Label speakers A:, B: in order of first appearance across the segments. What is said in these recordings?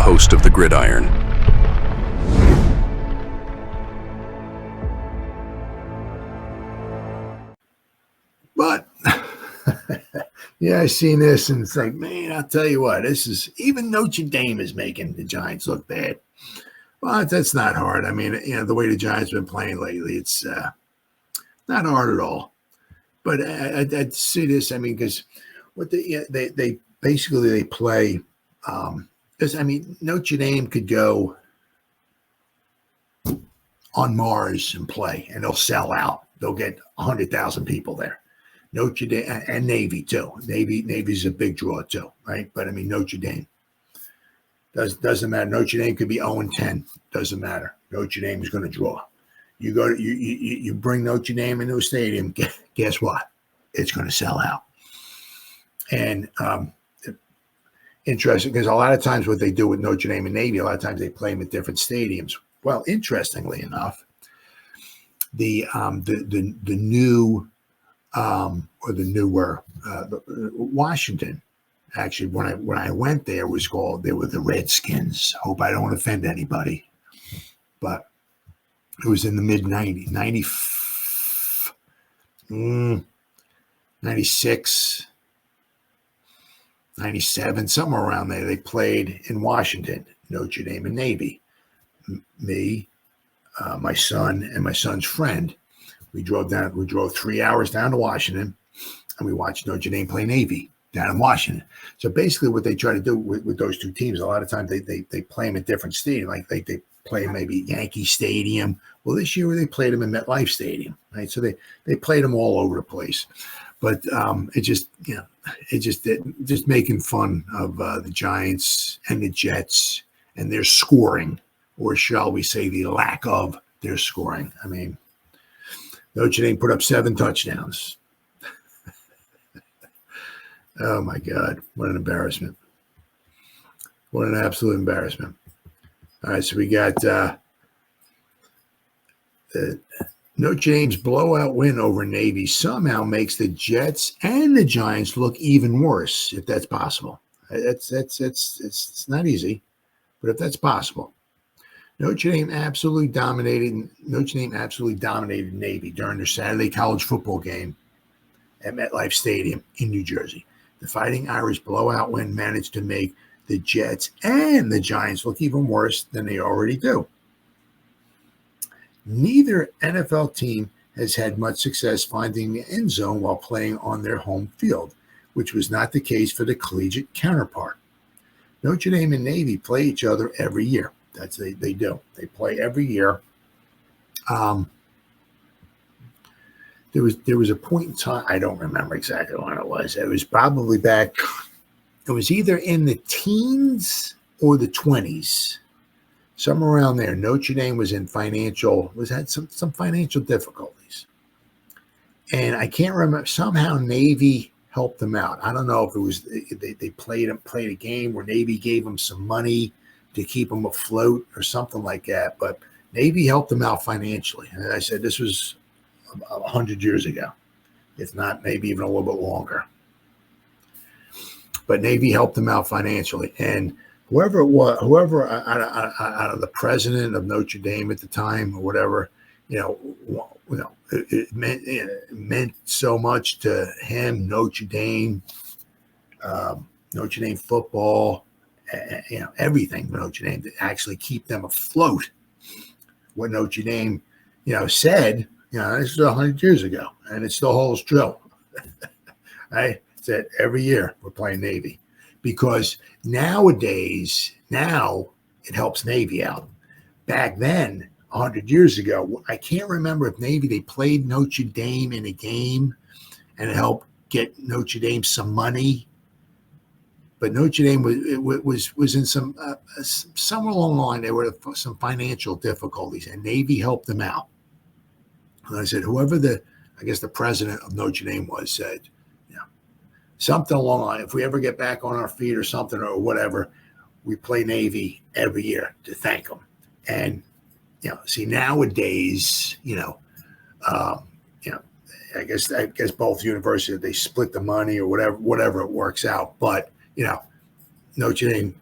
A: host of the Gridiron.
B: But, yeah, I seen this and it's like, man, I'll tell you what, this is, even Notre Dame is making the Giants look bad. Well, that's not hard. I mean, the way the Giants have been playing lately, it's not hard at all. But I'd see this, I mean, because what they basically they play, because, I mean, Notre Dame could go on Mars and play, and they'll sell out. They'll get 100,000 people there. Notre Dame and Navy too. Navy's a big draw too, right? But I mean, Notre Dame doesn't matter. Notre Dame could be 0-10. Doesn't matter. Notre Dame is going to draw. You go to you bring Notre Dame into a stadium. Guess what? It's going to sell out. And interesting, because a lot of times what they do with Notre Dame and Navy, a lot of times they play them at different stadiums. Well, interestingly enough, the new or the newer Washington, actually, when I went there, they were the Redskins. Hope I don't offend anybody, but it was in the mid 90s, 96, 97, somewhere around there. They played in Washington, Notre Dame and Navy. Me, my son, and my son's friend. We drove 3 hours down to Washington, and we watched Notre Dame play Navy down in Washington. So basically what they try to do with those two teams, a lot of times they play them at different stadiums. Like they play maybe Yankee Stadium. Well, this year they played them in MetLife Stadium, right? So they played them all over the place. But just making fun of the Giants and the Jets and their scoring, or shall we say the lack of their scoring. I mean, Notre Dame put up 7 touchdowns. Oh, my God. What an embarrassment. What an absolute embarrassment. All right, so we got Notre Dame's blowout win over Navy somehow makes the Jets and the Giants look even worse, if that's possible. It's not easy, but if that's possible. Notre Dame absolutely dominated Navy during their Saturday college football game at MetLife Stadium in New Jersey. The Fighting Irish blowout win managed to make the Jets and the Giants look even worse than they already do. Neither NFL team has had much success finding the end zone while playing on their home field, which was not the case for the collegiate counterpart. Notre Dame and Navy play each other every year. They do. They play every year. There was a point in time, I don't remember exactly when it was. It was probably back, it was either in the teens or the 20s. Somewhere around there. Notre Dame was had some financial difficulties. And I can't remember, somehow Navy helped them out. I don't know if it was they played a game where Navy gave them some money to keep them afloat or something like that. But Navy helped them out financially. And I said, this was 100 years ago, if not maybe even a little bit longer. But Navy helped them out financially. And whoever out of the president of Notre Dame at the time or whatever, it meant so much to him, Notre Dame football, everything for Notre Dame to actually keep them afloat. What Notre Dame, said, this is 100 years ago, and it still holds true. I said every year we're playing Navy, because now it helps Navy out. Back then, 100 years ago, I can't remember if Navy, they played Notre Dame in a game and it helped get Notre Dame some money. But Notre Dame was in somewhere along the line, there were some financial difficulties, and Navy helped them out. And I said, whoever the president of Notre Dame was, said, something along the line, if we ever get back on our feet or something or whatever, we play Navy every year to thank them. And, see, nowadays, I guess both universities, they split the money or whatever it works out. But, Notre Dame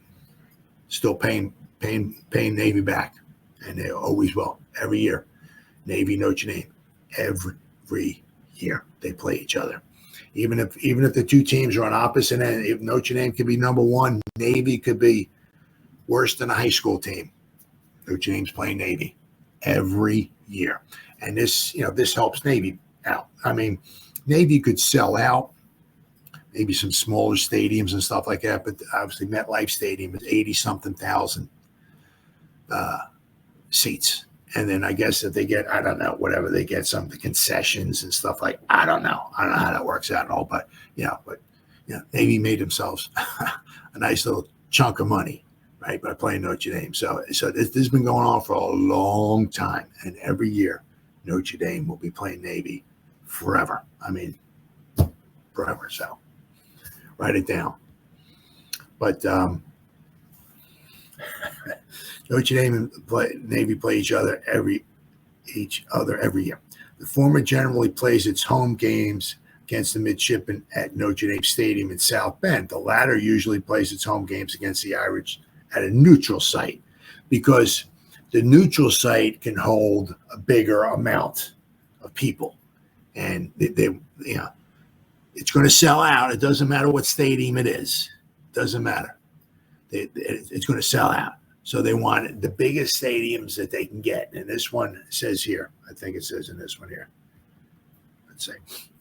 B: still paying Navy back, and they always will every year. Navy, Notre Dame, every year they play each other. Even if the two teams are on opposite ends, if Notre Dame could be number one, Navy could be worse than a high school team. Notre Dame's playing Navy every year, and this helps Navy out. I mean, Navy could sell out maybe some smaller stadiums and stuff like that, but obviously MetLife Stadium is 80-something thousand seats. And then I guess if they get, I don't know, whatever they get, some of the concessions and stuff like, I don't know how that works out and all, but Navy made themselves a nice little chunk of money, right, by playing Notre Dame. So this has been going on for a long time, and every year Notre Dame will be playing Navy forever. I mean, forever. So write it down. But Notre Dame and Navy play each other every year. The former generally plays its home games against the Midshipmen at Notre Dame Stadium in South Bend. The latter usually plays its home games against the Irish at a neutral site, because the neutral site can hold a bigger amount of people, and it's going to sell out. It doesn't matter what stadium it is. It doesn't matter. It's going to sell out. So they want the biggest stadiums that they can get. And this one says here, I think it says in this one here. Let's see.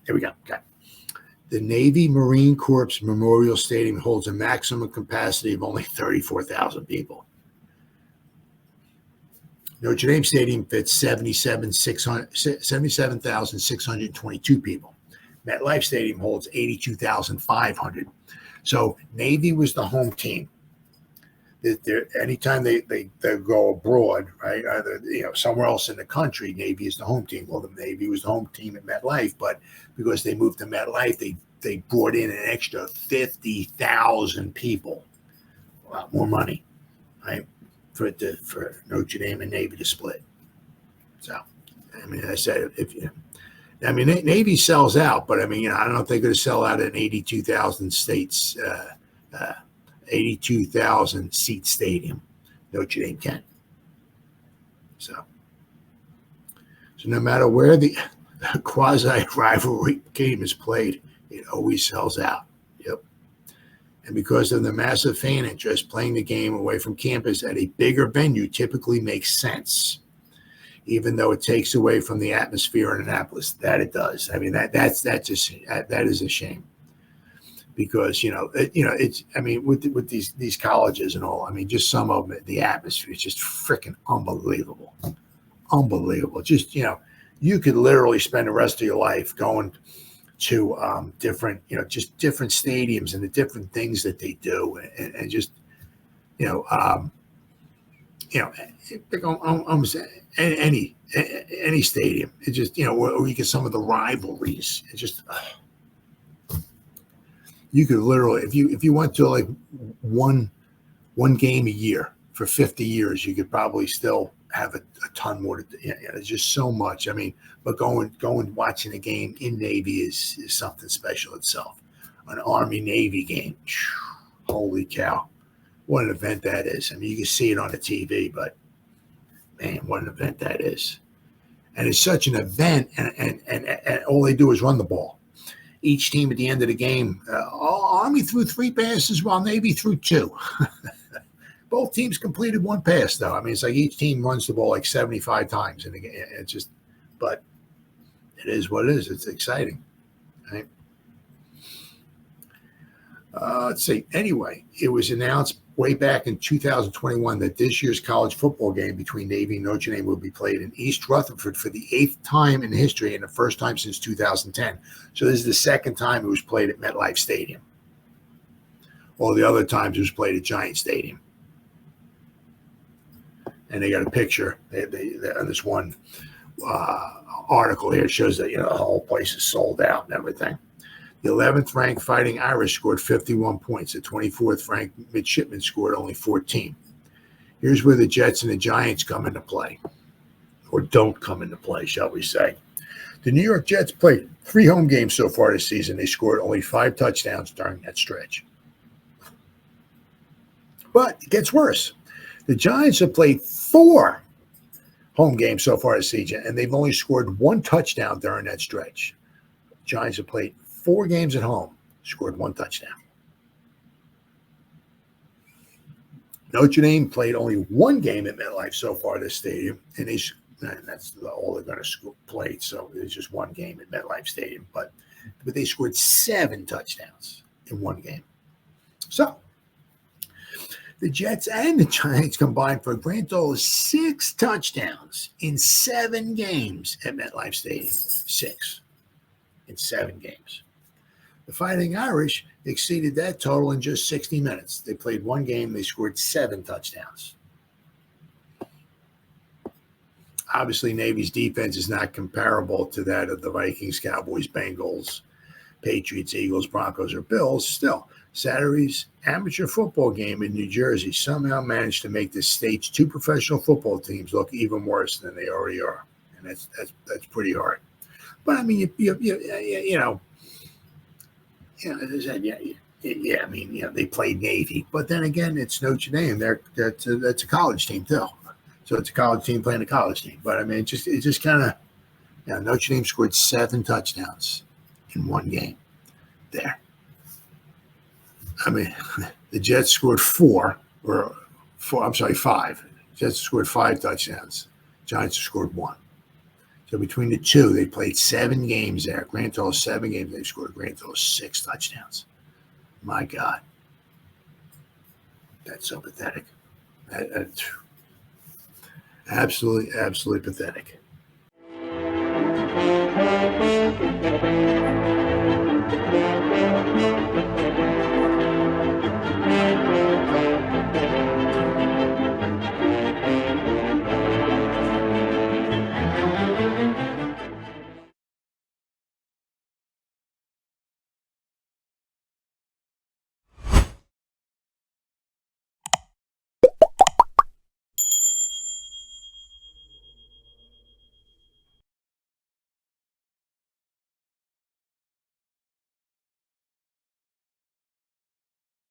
B: Here we go. Okay. The Navy Marine Corps Memorial Stadium holds a maximum capacity of only 34,000 people. Notre Dame Stadium fits 77,622 people. MetLife Stadium holds 82,500. So Navy was the home team. Anytime they go abroad, right, either somewhere else in the country, Navy is the home team. Well, the Navy was the home team at MetLife, but because they moved to MetLife, they brought in an extra 50,000 people, a lot more money, right, for Notre Dame and Navy to split. So, I mean, I said Navy sells out, but I mean, I don't know if they're going to sell out an 82,000 states. 82,000 seat stadium. Notre Dame can. So no matter where the quasi rivalry game is played, it always sells out. Yep. And because of the massive fan interest, playing the game away from campus at a bigger venue typically makes sense, even though it takes away from the atmosphere in Annapolis. That it does. I mean, that is a shame. Because it's, I mean, with these colleges and all, I mean, just some of them, the atmosphere is just freaking unbelievable. Just you could literally spend the rest of your life going to different stadiums and the different things that they do, and just almost any stadium. It just or you get some of the rivalries. It just. You could literally, if you went to like one game a year for 50 years, you could probably still have a ton more. There's just so much. I mean, but going watching a game in Navy is something special itself. An Army Navy game, holy cow, what an event that is. I mean, you can see it on the TV, but man, what an event that is. And it's such an event, and all they do is run the ball. Each team at the end of the game, Army threw 3 passes while Navy threw 2. Both teams completed 1 pass, though. I mean, it's like each team runs the ball like 75 times in the game. It's just, but it is what it is. It's exciting, right? Let's see. Anyway, it was announced way back in 2021 that this year's college football game between Navy and Notre Dame will be played in East Rutherford for the 8th time in history and the first time since 2010. So this is the second time it was played at MetLife Stadium. All the other times it was played at Giant Stadium. And they got a picture on this one article here. It shows that the whole place is sold out and everything. The 11th ranked Fighting Irish scored 51 points. The 24th ranked Midshipmen scored only 14. Here's where the Jets and the Giants come into play, or don't come into play, shall we say. The New York Jets played 3 home games so far this season. They scored only 5 touchdowns during that stretch. But it gets worse. The Giants have played 4 home games so far this season, and they've only scored 1 touchdown during that stretch. Giants have played 4 games at home, scored 1 touchdown. Notre Dame played only 1 game at MetLife so far this stadium, and that's all they're going to play. So it's just 1 game at MetLife Stadium, but they scored 7 touchdowns in 1 game. So the Jets and the Giants combined for a grand total of 6 touchdowns in 7 games at MetLife Stadium. 6 in 7 games. The Fighting Irish exceeded that total in just 60 minutes. They played 1 game. They scored 7 touchdowns. Obviously, Navy's defense is not comparable to that of the Vikings, Cowboys, Bengals, Patriots, Eagles, Broncos, or Bills. Still, Saturday's amateur football game in New Jersey somehow managed to make the state's 2 professional football teams look even worse than they already are, and that's pretty hard. But I mean, you know, as I said, I mean, they played Navy, but then again, it's Notre Dame. That's a college team too, so it's a college team playing a college team. But I mean, it just kind of, Notre Dame scored 7 touchdowns in 1 game there. I mean, the Jets scored 5. Jets scored 5 touchdowns. Giants scored 1. So between the 2, they played 7 games there. Grand total of 7 games. They scored a grand total of 6 touchdowns. My God. That's so pathetic. Absolutely pathetic.